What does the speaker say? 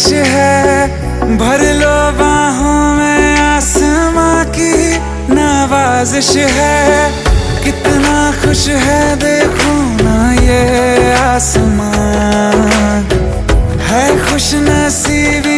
बारिश है, भर लो बाहों में, आसमां की नवाजिश है। कितना खुश है देखो ना ये आसमां, है खुश नसीबी